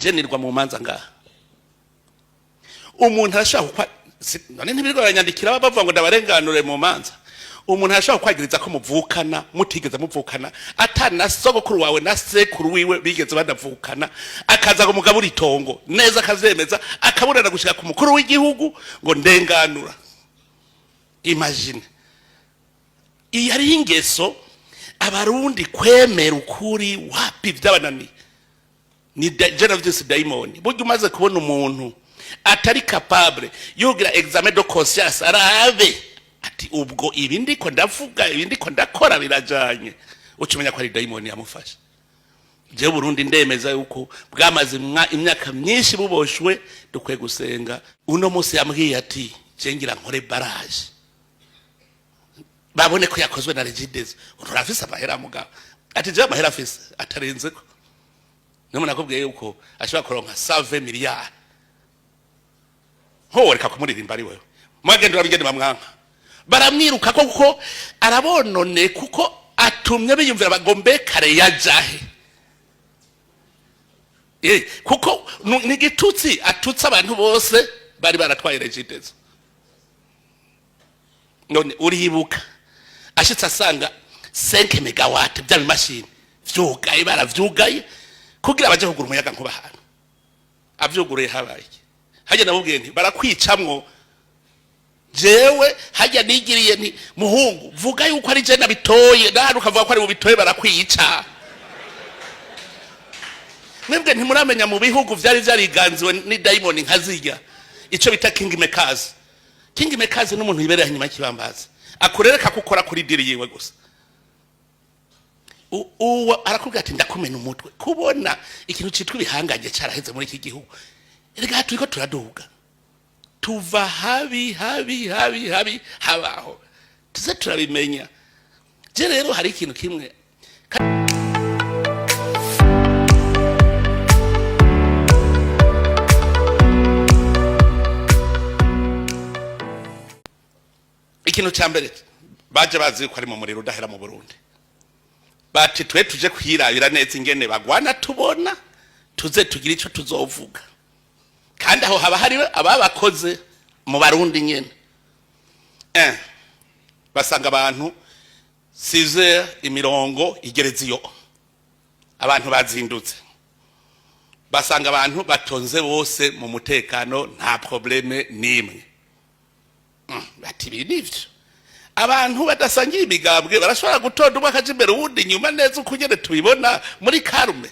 jenirwa mu manza ngaha umuntu arashaka none ntibirwa baranyandikira bavuga ngo ndabarenganure mu manza umuntu arashaka kwagiriza ko muvukana mutigeze muvukana atana sogokuru wawe na sekuru wiwe bigeze badavukana akaza kumugabura itongo neza akazemeza akaburana gushika ku mukuru w'igihugu ngo ndenganura. Imagine iyi ari ingeso abarundi kwemera ukuri wapi vyabanani ni generous daimoni. Buryo umaze kubona umuntu atari capable yugira examen de conscience arabe ati ubwo ibi ndiko ndavuga ibi ndiko ndakora birajanye ucumenya ko ari daimoni yamufasha. Je Burundi ndemeza yuko bwamaze imyaka myinshi buboshwe dukwiye gusenga. Uno munsi yambwiye ati cengira nkore barrage babone ko yakozwe na Regides urafise amahera mugabo ati je amahera afise atarenzeko none nakubwiye yuko ashobora kuronka 120 miliyari ho reka kumuririmba ari wewe mwagenda urabigende bamwanka baramwiruka kuko arabonone kuko atumye biyumvira bagombe kare yajahe kuko nigitutsi atutsa abantu bose bari baratwaye Regides. None uribuka ashitse asanga 5 megawatt bya machine vyugaye baravyugaye kugira baje kugura umuyaga nkuba hano avyuguruye habaye hajya nabubwiye nti barakwicamwo jewe hajya nigiriye nti muhungu vuga yuko ari je nabitoye nahano ukavuga ko ari mu bitoye barakwica. Mwebwe ntimuramenya mu bihugu vyari vyariganziwe ni daimoni nkazirya ico bita king makers. King makers n'umuntu yibereye hanyuma kibambaza akurereka gukora kuri diri yiwe gusa arakubwira ati ndakumena umutwe kubona ikintu citwa ibihangange caraheze muri iki gihugu. Erega turiko turaduga tuva habi habaho tuze turabimenya. Je rero hari ikintu kimwe ikintu cyambere baje bazi ko ari mu muriro udahera mu Burundi bati twe tuje kwirabira neza ingene bagwana tubona tuze tugira ico tuzovuga kandi aho haba hari ababakoze mu Barundi nyene basanga abantu size imirongo igereze iyo abantu bazindutse basanga abantu batonze bose mu mutekano nta probleme nimwe. Bati binivyo abantu badasangiye imigambwe barashobora gutonda umwe akaje imbere uwundi nyuma neza ukugene tubibona muri karume.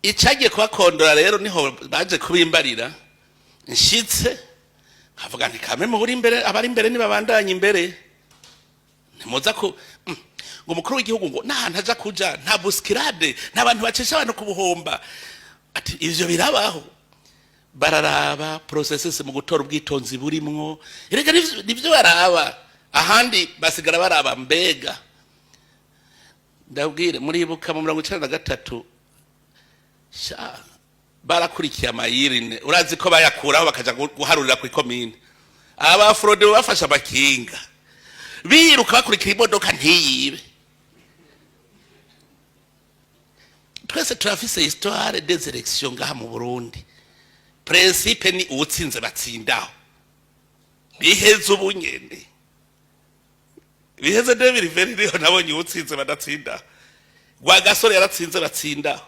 Icagiye kubakondora rero niho baje kubimbarira nshitse havuga nti kame mu buri imbere abari imbere ni babandanye imbere ntimuza ko ngo umukuru w'igihugu ngo nahantu aja kuja nta buskirade n'abantu bacesha abantu kubuhomba ati ivyo birabaho bararaba processes mu gutora ubwitonzi burimwo erega nivyo baraba ahandi basigara baraba mbega ndabwire muribuka mu 1993 sha barakurikiye amayirine urazi ko bayakuraho bakaja guharurira ku ikomine aba fraude bafasha abakinga biruka bakurikira imodoka ntiyibe. Twese turafise histoire des élections ngaha mu Burundi. Principe ni utsinze batsindaho biheze ubunyene biheze David Veririho nabonye utsinze badatsinda gwa gasore yaratsinze batsindaho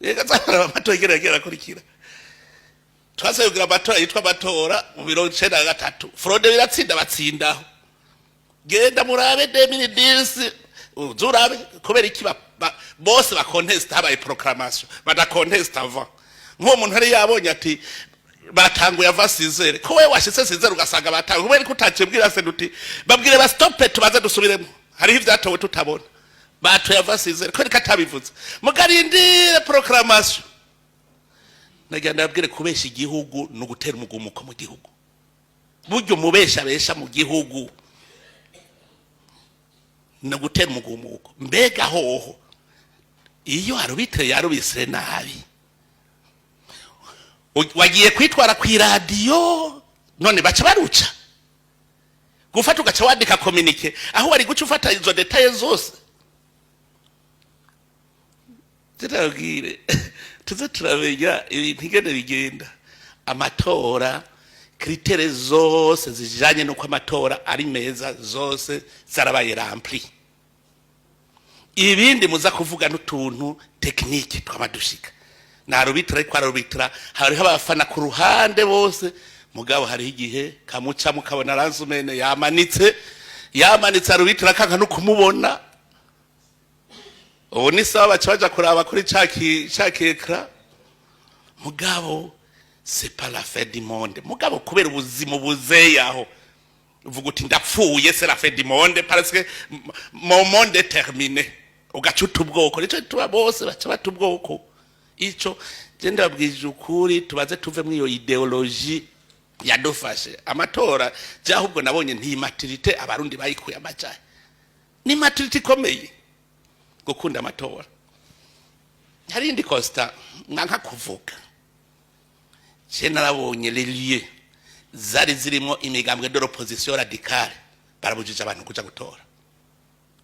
yega zara amatora yagera kurikira twasayugira amatora yitwa amatora mu 1993 fraude biratsinda batsindaho genda murabe 2010 uzurabe kubera iki bose ba contest habaye proclamation bada contest avant nko umuntu hari yabonye ati batanguye ava sizere ko we washitse sizere ugasanga batanguye kubera ko utacibwira se duti babwire ba stop tubaze dusubiremo hari ivyatowe tutabona batoye ava sizere ko rikatabivuze mugarindire proclamation nagenda babwire kubesha igihugu no gutera umugumuko mu gihugu buryo mubesha besha mu gihugu no gutera umugumuko mbega hoho iyo harubitire yarubisire nabi wagiye kwitwara ku radio none baca baruca gufata ugaca wandika communique aho wari guca ufata izo details zose turabwire tuze turamenya ibintu ingene bigenda amatora kritere zose zijanye nuko amatora ari meza zose zarabaye rempli ibindi muza kuvuga n'utuntu technique twamadushika narubitira kwa rubitira hariho abafana ku ruhande bose mugabo hari igihe kamuca mukabona ranzumene yamanitse arubitira kanka no kumubona ubu ni sawa bacaja kuraba kuri cakekra mugabo c'est pas la fin du monde mugabo kubera ubuzima buzeye aho uvuga uti ndapfuye c'est la fin du monde parce que mon monde est terminé ugacuta ubwoko nico tuba bose baca bata ubwoko ico je ndabwije ukuri tubaze tuve mu iyo ideologie yadufashe amatora ahubwo nabonye nti maturité abarundi bayikuye amajaye ni maturité ikomeye gukunda amatora hari indi Costa nkanka kuvuga je narabonye les lieux zari zirimo imigambwe de l'opposition radicale barabujije abantu kuja gutora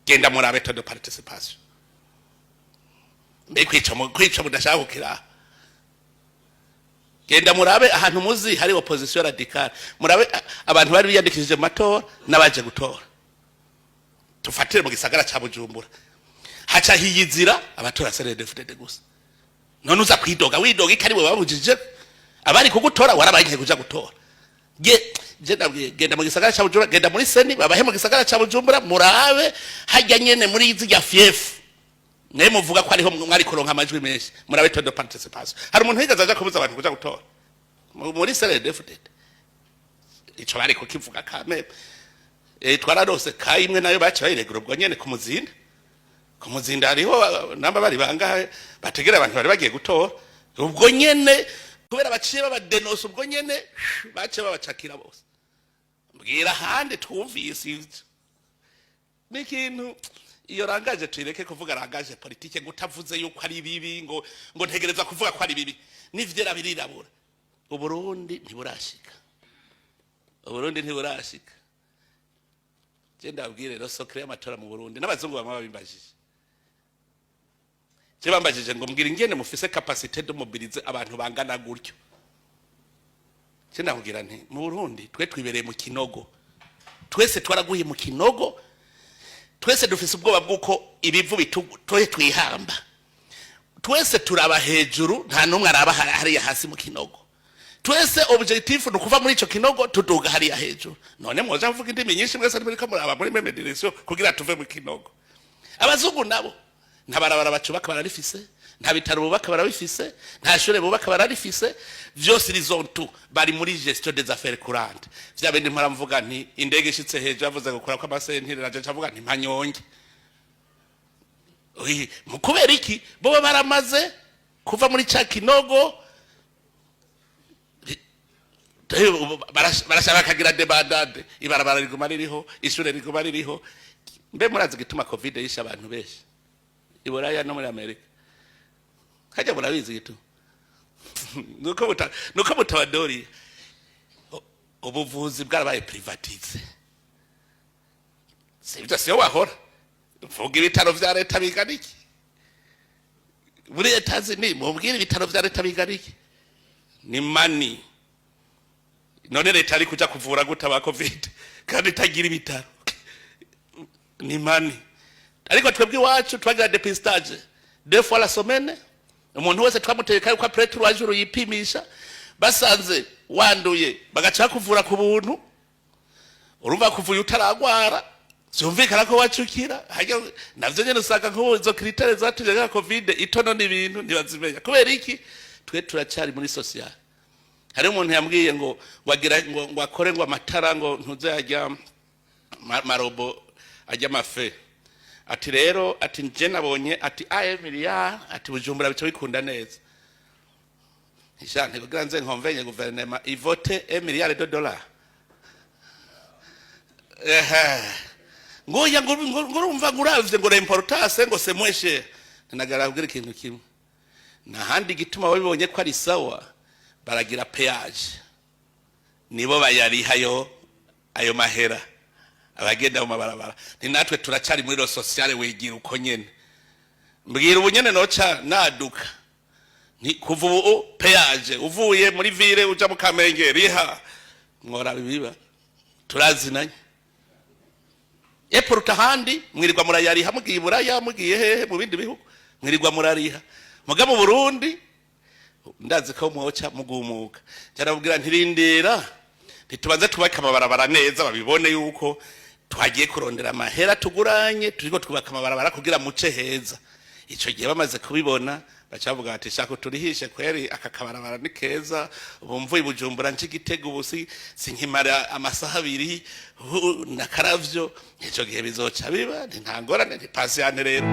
genda muri méthode de participation kwica mudashaka gukira genda murabe ahantu muzi hari opposition radicale murabe abantu bari biyandikishije matora nabaje gutora tufatire mu gisagara ca Bujumbura haca hiyizira abatora CNDD-FDD gusa none uza kwidoga widoga ikari we babujije abari kugutora warabaye kuja gutora genda mu gisagara ca Bujumbura genda muri seni babahe mu gisagara ca Bujumbura murabe hajya nyene muri izi ya fief ne muvuga ko ariho mwari kuronka amajwi menshi murabe todo participation hari umuntu higaza aja kubuza abantu kuja gutora muri CNDD-FDD ico bari kukivuga kame twararose kayimwe nayo bacha bayiregura ubwo nyene ku muzinda hariho namba bari bangahe bategera abantu bari bagiye gutora ubwo nyene kubera baciye babadenose ubwo nyene bace babacakira bose mbwira hande twumvise ivyo n'ikintu iyo rangaje tuyireke kuvuga rangaje politike gutavuze yuko ari bibi ngo ntegereza kuvuga ko ari bibi nivyera birirabura uburundi ntiburashika je ndabwire no sokre y'amatora mu Burundi n'abazungu bamwe babimbajije je bambajije ngo mbwira ingene mufise capacité de mobiliser abantu bangana gutyo je ndakubwira nti mu Burundi twe twibereye mu kinogo twese twaraguye mu kinogo twese dufise ubwoba bwuko ibivu bitugoye twihamba twese turaba hejuru nta numwe araba hariya hasi mu kinogo twese objectif no kuva muri ico kinogo tuduga hariya hejuru none mwoja mvuga indimi nyinshi mwese muri kamuraba muri meme direction kugira tuve mu kinogo abazungu nabo ntabarabara bacubaka bararifise nta bitaro bubaka barabifise nta shure bubaka bararifise vyose rizontu bari muri gestion des affaires courantes vyabende mpara mvuga nti indege ishitse hejuru avuze gukora kwa masentire naje cavuga nti mpanyonge mukubera iki bo baramaze kuva muri ca kinogo barashaka kagira debandade ibarabara riguma ririho ishure riguma ririho mbe murazi gituma covid yisha abantu benshi iboraya no muri Amerika haja murabizi gitu nuko mutabadori ubuvuzi bwarabaye privatize sivyo siyo wahora mvuga ibitaro vya leta biganiki muri Tanzania mubwira ibitaro vya leta biganiki ni money none leta ari kuja kuvura gute aba covid kandi tagira ibitaro ni money ariko twebwe iwacu twagira depistage 2 fois la semaine umuntu wese twamuteka yuko pretre wajuru yipimisha basanze wanduye bagaca kuvura ku buntu urumva kuvuye utaragwara cyumvikana ko wacukira hajya navyo nyene usanga nko izo critères zatuje covid itono n'ibintu ntibazimenya kubera iki twe turacyari muri social hari umuntu yambwiye ngo wagira ngo akore ngo amatara ngo ntuzajya marobo ajya mafe ati rero ati nje nabonye ati Emilia ati Bujumbura bico bikunda neza ishante kugira nze nkonvenye guverinoma ivote $1 ngoya ngurumva nguravye ngo importance ngo semweshe nagaragira ikintu kimwe nahandi gituma babibonye ko ari sawa baragira péage nibo bayarihayo ayo mahera abagenda mu mabarabara ni natwe turacari muri ro sociale wigira uko nyene mbwira ubunyene noca naduka ni kuva ubu peyaje uvuye muri ville uja mu Kamenge riha mwora biba turazinanye eporuta handi mwirirwa murayariha mugiye buraya mugiye hehe mu bindi bihugu mwirirwa murariha muga mu Burundi ndazi ko mwoca mugumuka cyarabwira ntirindira ntitubanze tubaka amabarabara neza babibone yuko twagiye kurondera amahera tuguranye turiko twubaka amabarabara kugira muce heza ico gihe bamaze kubibona bacavuga ati shaka turihishe kweri akakabarabara ni keza bumvuye Bujumbura nshigitega ubusi sinkimara amasaha abiri na karavyo ico gihe bizoca biba ntangorane ntipasi yane rero